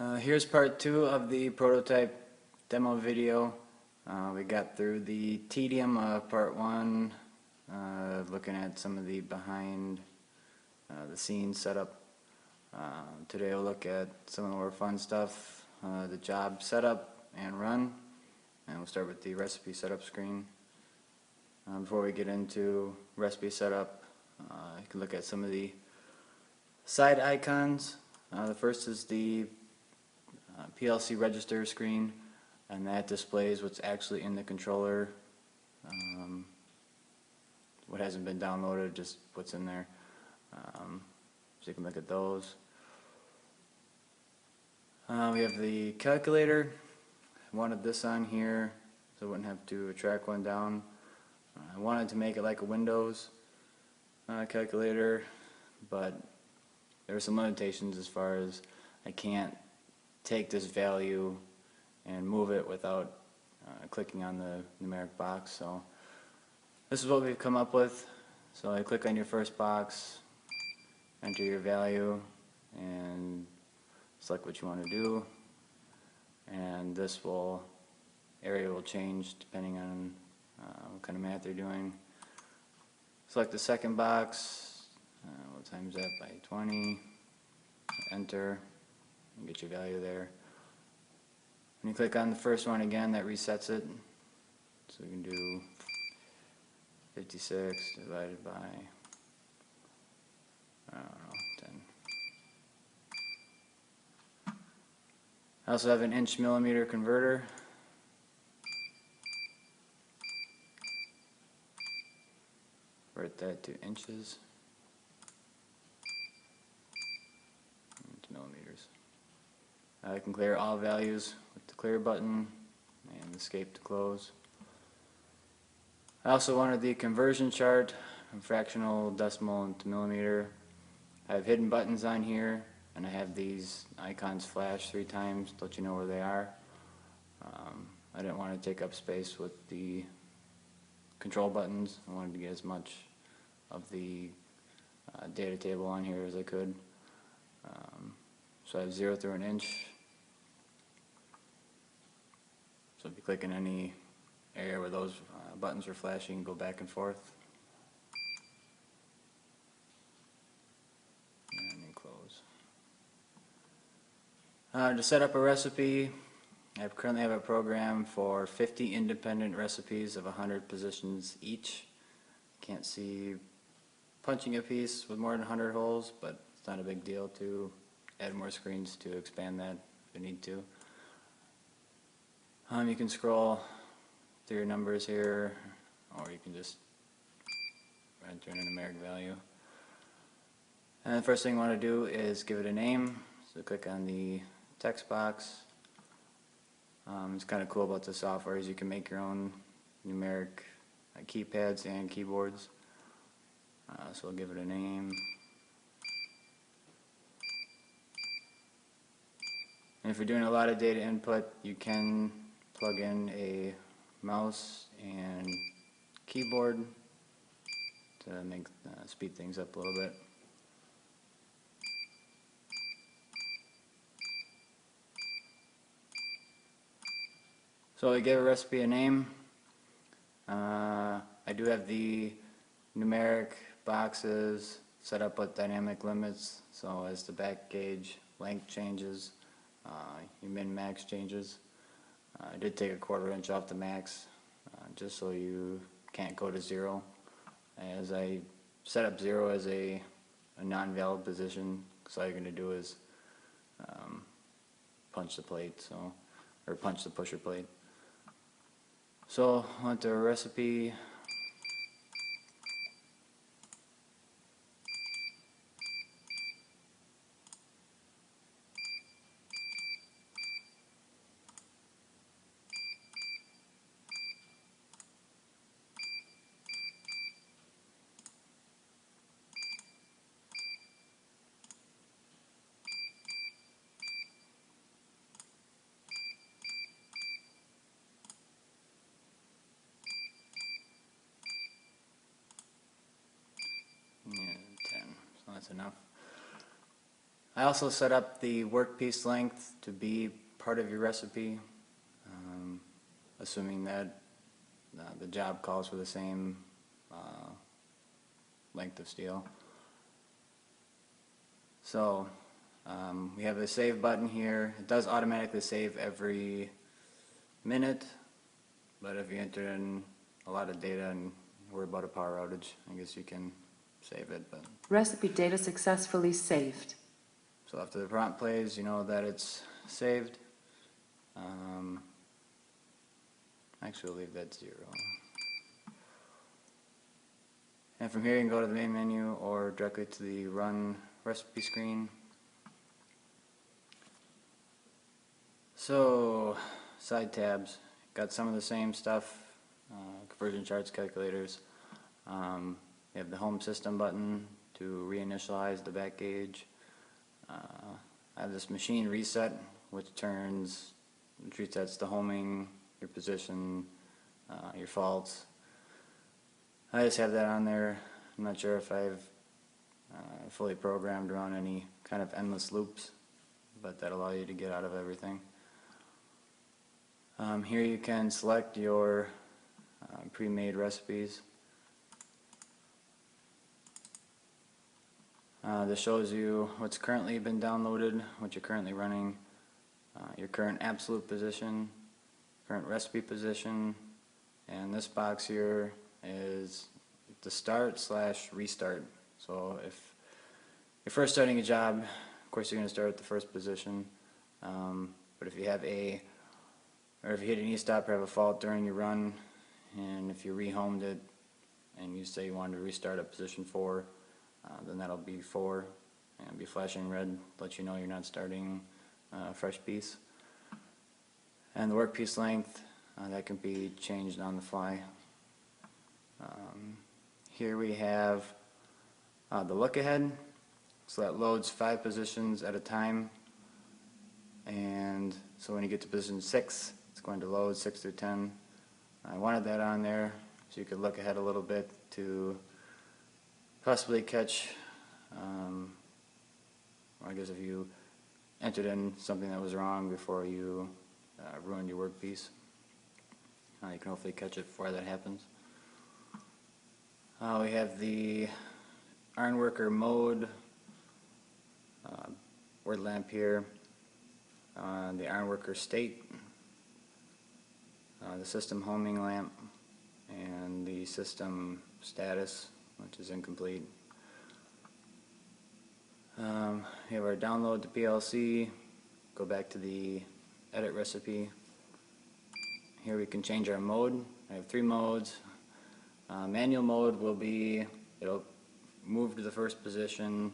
Here's part 2 of the prototype demo video. We got through the tedium of part 1, looking at some of the behind the scenes setup. Today we'll look at some of the more fun stuff, the job setup and run, and we'll start with the recipe setup screen. Before we get into recipe setup, you can look at some of the side icons. The first is the PLC register screen, and that displays what's actually in the controller, what hasn't been downloaded, just what's in there. So you can look at those. We have the calculator. I wanted this on here so I wouldn't have to track one down. I wanted to make it like a Windows calculator, but there are some limitations as far as I can't take this value and move it without clicking on the numeric box. So this is what we've come up with. So I click on your first box, enter your value, and select what you want to do, and this area will change depending on what kind of math you're doing. Select the second box, we'll times that by 20, enter, and get your value there. When you click on the first one again, that resets it. So we can do 56 divided by, I don't know, 10. I also have an inch-millimeter converter. Convert that to inches and to millimeters. I can clear all values with the clear button and escape to close. I also wanted the conversion chart from fractional, decimal, into millimeter. I have hidden buttons on here, and I have these icons flash 3 times to let you know where they are. I didn't want to take up space with the control buttons. I wanted to get as much of the data table on here as I could. So I have 0 through an inch. So if you click in any area where those buttons are flashing, go back and forth. And then close. To set up a recipe, I currently have a program for 50 independent recipes of 100 positions each. Can't see punching a piece with more than 100 holes, but it's not a big deal to add more screens to expand that if you need to. You can scroll through your numbers here, or you can just enter in a numeric value. And the first thing you want to do is give it a name. So click on the text box. It's kind of cool about the software is you can make your own numeric keypads and keyboards. So we'll give it a name. And if you're doing a lot of data input, you can plug in a mouse and keyboard to make speed things up a little bit. So I gave a recipe a name. I do have the numeric boxes set up with dynamic limits, so as the back gauge length changes, your min-max changes. I did take a 1/4 inch off the max, just so you can't go to 0, as I set up 0 as a non-valid position, so all you're going to do is punch the plate, or punch the pusher plate. So onto a recipe. Yeah, 10. So that's enough. I also set up the workpiece length to be part of your recipe, assuming that the job calls for the same length of steel. So we have a save button here. It does automatically save every minute, but if you enter in a lot of data and worry about a power outage, I guess you can save it. But Recipe data successfully saved. so after the prompt plays, you know that it's saved. Actually, we'll leave that 0. And from here you can go to the main menu or directly to the Run Recipe screen. So, side tabs, got some of the same stuff, conversion charts, calculators. You have the Home System button to reinitialize the back gauge. I have this Machine Reset, which resets the homing, your position, your faults. I just have that on there. I'm not sure if I've fully programmed around any kind of endless loops, but that allow you to get out of everything. Here you can select your pre-made recipes. This shows you what's currently been downloaded, what you're currently running, your current absolute position, current recipe position, and this box here is the start/restart. So if you're first starting a job, of course you're going to start at the first position, but if you have if you hit an e-stop or have a fault during your run, and if you rehomed it and you say you wanted to restart at position 4, then that'll be 4 and be flashing red, let you know you're not starting a fresh piece. And the workpiece length, that can be changed on the fly. Here we have the look ahead, so that loads 5 positions at a time, and so when you get to position 6, it's going to load 6 through 10. I wanted that on there so you could look ahead a little bit to possibly catch, I guess if you entered in something that was wrong before you ruined your workpiece, you can hopefully catch it before that happens. We have the Ironworker mode word lamp here, the Ironworker state, the system homing lamp, and the system status, which is incomplete. We have our download to PLC, go back to the edit recipe. Here we can change our mode. I have 3 modes. Manual mode will be, it'll move to the first position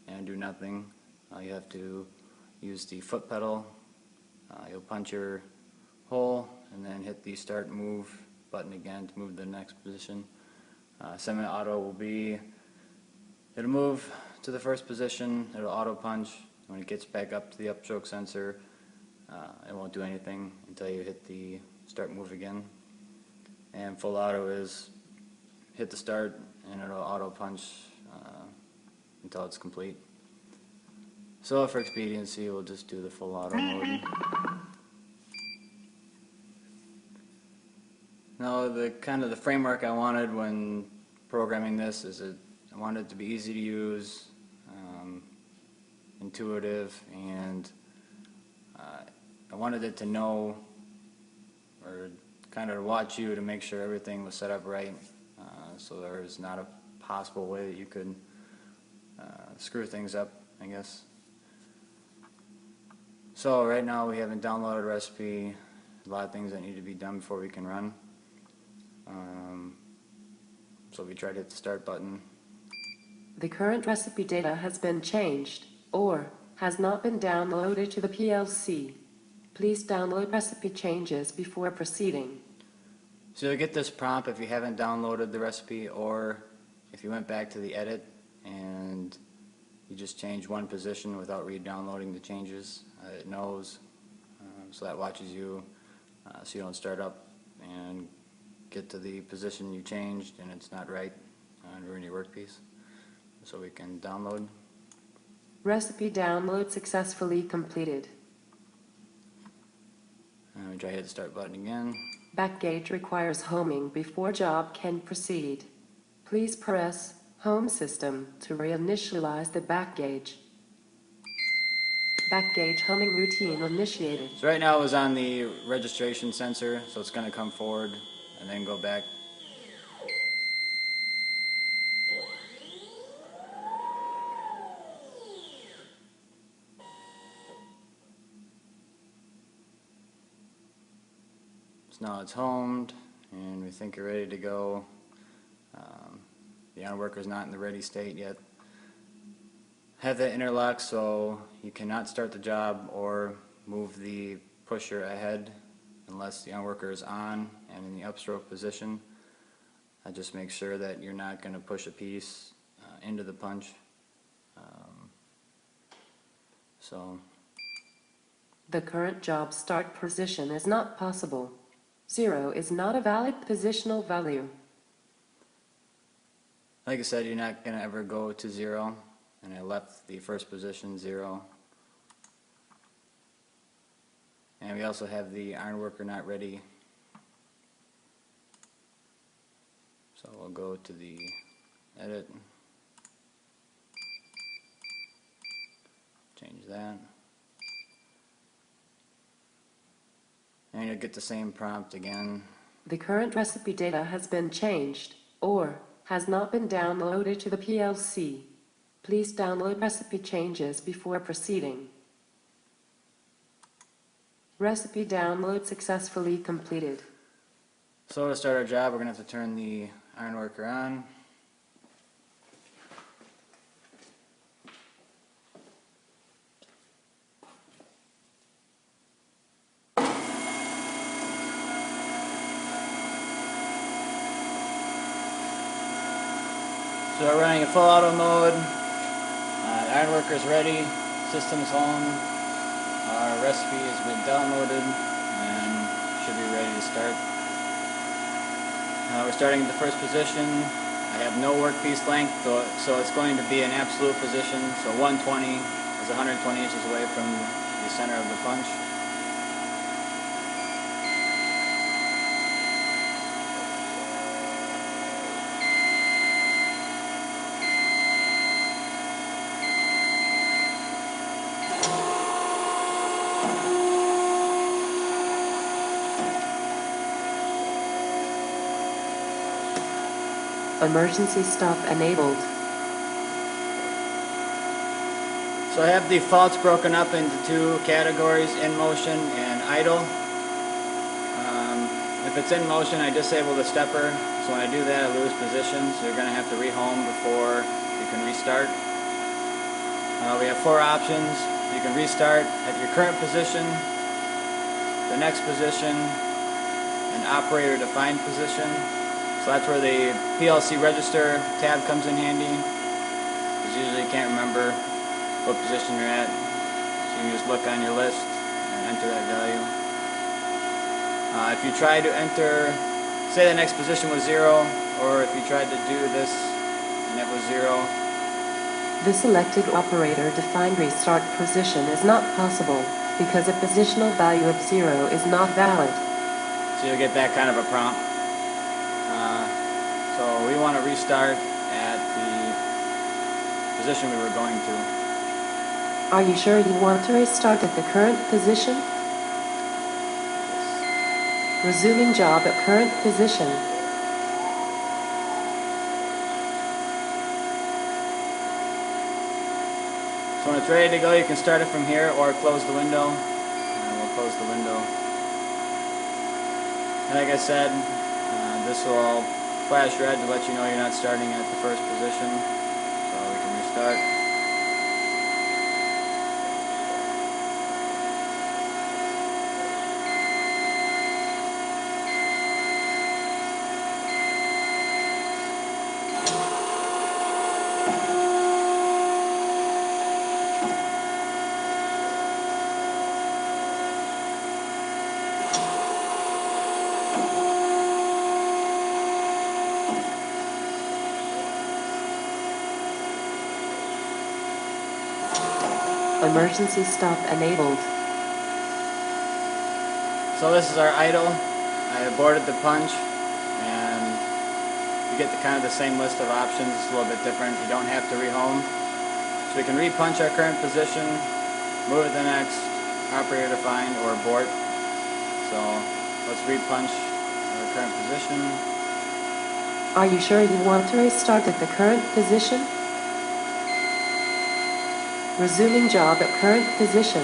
and do nothing. You have to use the foot pedal. You'll punch your hole and then hit the start move button again to move to the next position. Semi-auto will be, it'll move to the first position, it'll auto punch. When it gets back up to the upstroke sensor, it won't do anything until you hit the start move again. And full auto is hit the start and it'll auto punch until it's complete. So for expediency, we'll just do the full auto mode. Now the framework I wanted when programming this is I wanted it to be easy to use, intuitive, and I wanted it to know, or kind of watch you to make sure everything was set up right, so there was not a possible way that you could screw things up, I guess. So right now we haven't downloaded a recipe, a lot of things that need to be done before we can run. So we tried to hit the start button. The current recipe data has been changed, or has not been downloaded to the PLC. Please download recipe changes before proceeding. So you'll get this prompt if you haven't downloaded the recipe, or if you went back to the edit and you just changed one position without re-downloading the changes. It knows, so that watches you so you don't start up and get to the position you changed and it's not right and ruin your workpiece. So we can download. Recipe download successfully completed. And we try to hit the start button again. Backgauge requires homing before job can proceed. Please press Home System to reinitialize the backgauge. Backgauge homing routine initiated. So right now it was on the registration sensor, so it's going to come forward and then go back. So now it's homed and we think you're ready to go. The Ironworker is not in the ready state yet. Have that interlock so you cannot start the job or move the pusher ahead unless the Ironworker is on and in the upstroke position. Just make sure that you're not going to push a piece into the punch. The current job start position is not possible. 0 is not a valid positional value. Like I said, you're not going to ever go to 0, and I left the first position 0. And we also have the Ironworker not ready. So we'll go to the edit, change that. And you'll get the same prompt again. The current recipe data has been changed or has not been downloaded to the PLC. Please download recipe changes before proceeding. Recipe download successfully completed. So to start our job, we're going to have to turn the Ironworker on. So we're running in full auto mode. The Ironworker is ready. System's home. Our recipe has been downloaded and should be ready to start. We're starting at the first position. I have no workpiece length, so it's going to be an absolute position. So 120 is 120 inches away from the center of the punch. Emergency stop enabled. So I have the faults broken up into two categories, in motion and idle. If it's in motion, I disable the stepper, so when I do that I lose position, so you're going to have to rehome before you can restart. We have four options. You can restart at your current position, the next position, an operator defined position. So that's where the PLC register tab comes in handy, because usually you can't remember what position you're at. So you can just look on your list and enter that value. If you try to enter, say the next position was 0, or if you tried to do this and it was 0. The selected operator defined restart position is not possible because a positional value of 0 is not valid. So you'll get that kind of a prompt. So we want to restart at the position we were going to. Are you sure you want to restart at the current position? Resuming job at current position. So when it's ready to go, you can start it from here or close the window. And we'll close the window. And like I said, this will all flash red to let you know you're not starting at the first position. So we can restart. Emergency stop enabled. So this is our idle. I aborted the punch, and you get the kind of the same list of options. It's a little bit different. You don't have to rehome. So we can repunch our current position, move it to the next, operator defined, or abort. So let's repunch our current position. Are you sure you want to restart at the current position? Resuming job at current position.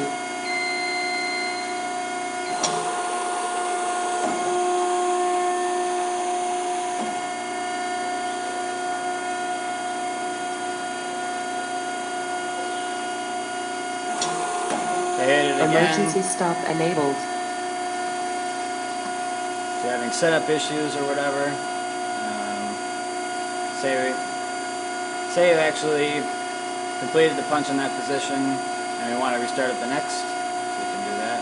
I hit it again. Emergency stop enabled. If you're having setup issues or whatever, say you actually completed the punch in that position and we want to restart at the next, we can do that.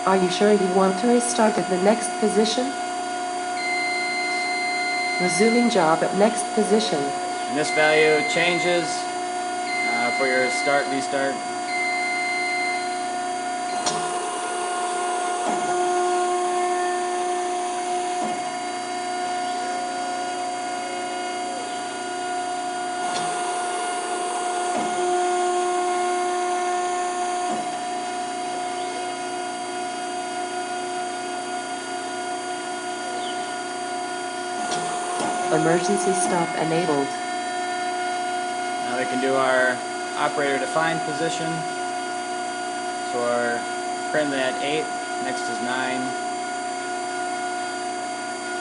Are you sure you want to restart at the next position? Resuming job at next position. And this value changes for your start, restart. Emergency stop enabled. Now we can do our operator defined position. So we're currently at 8, next is 9.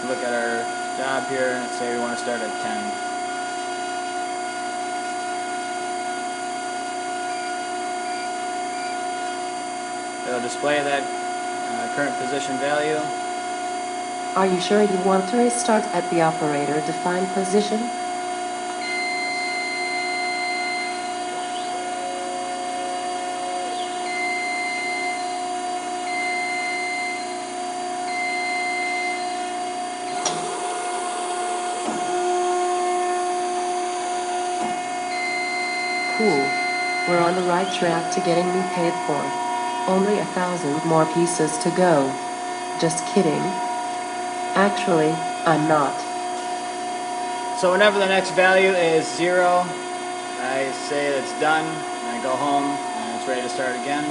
Look at our job here and say we want to start at 10. It'll display that current position value. Are you sure you want to restart at the operator defined position? Cool. We're on the right track to getting me paid for. Only 1,000 more pieces to go. Just kidding. Actually, I'm not. So whenever the next value is 0, I say it's done, and I go home, and it's ready to start again.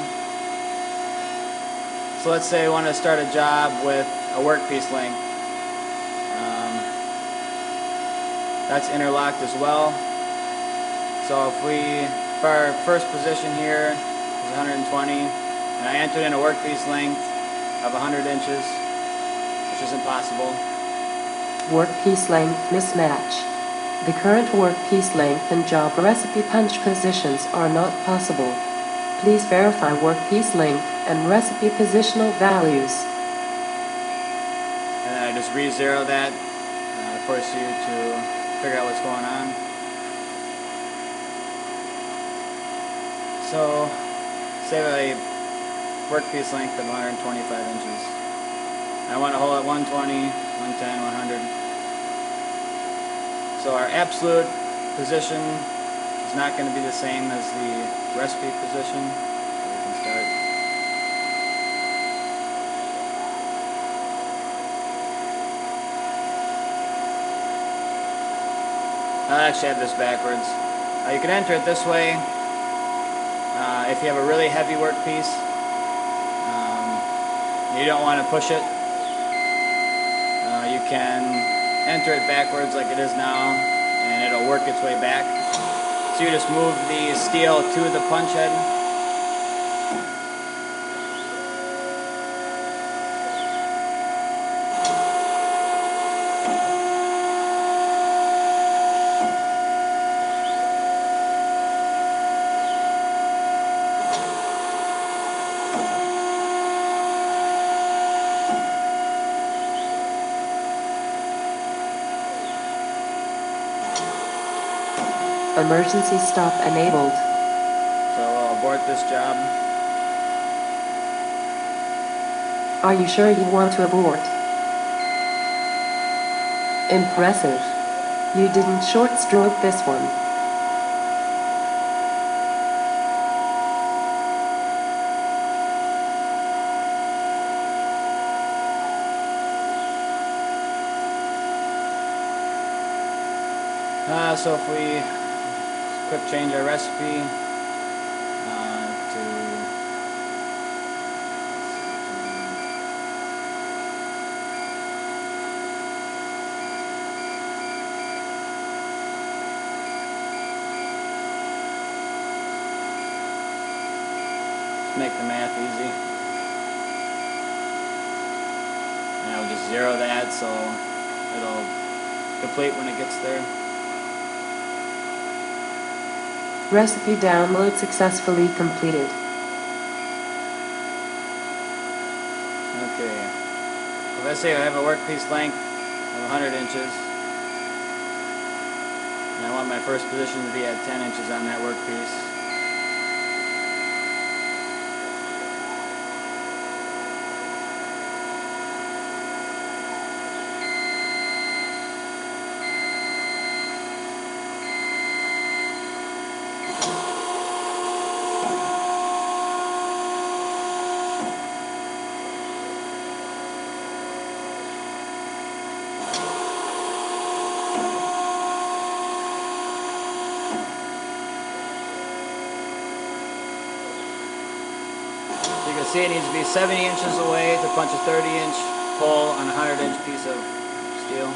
So let's say we want to start a job with a workpiece length. That's interlocked as well. So if our first position here is 120, and I entered in a workpiece length of 100 inches, which is impossible. Workpiece length mismatch. The current workpiece length and job recipe punch positions are not possible. Please verify workpiece length and recipe positional values. And then I just re-zero that, force you to figure out what's going on. So, say a workpiece length of 125 inches. I want to hold at 120, 110, 100. So our absolute position is not going to be the same as the recipe position. So we can start. I actually have this backwards. You can enter it this way if you have a really heavy workpiece. You don't want to push it. You can enter it backwards like it is now, and it'll work its way back. So you just move the steel to the punch head. Emergency stop enabled. So we'll abort this job. Are you sure you want to abort? Impressive. You didn't short stroke this one. So if we quick change our recipe to make the math easy. And I'll just zero that so it'll complete when it gets there. Recipe download successfully completed. Okay. So let's say I have a workpiece length of 100 inches. And I want my first position to be at 10 inches on that workpiece. You can see it needs to be 70 inches away to punch a 30-inch hole on a 100-inch piece of steel.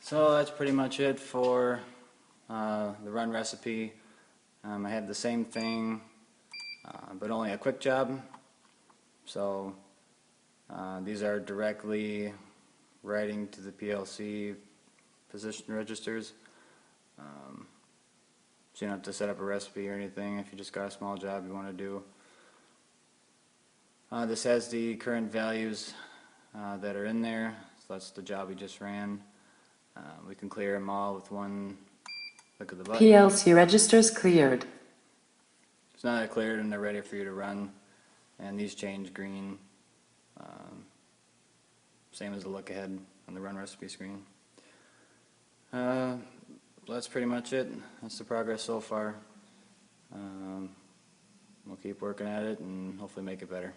So that's pretty much it for the run recipe. I have the same thing, but only a quick job. So these are directly writing to the PLC position registers. So you don't have to set up a recipe or anything if you just got a small job you want to do. This has the current values that are in there, so that's the job we just ran. We can clear them all with one click of the button. PLC registers cleared. So now they're cleared and they're ready for you to run. And these change green. Same as the look ahead on the run recipe screen. That's pretty much it. That's the progress so far. We'll keep working at it and hopefully make it better.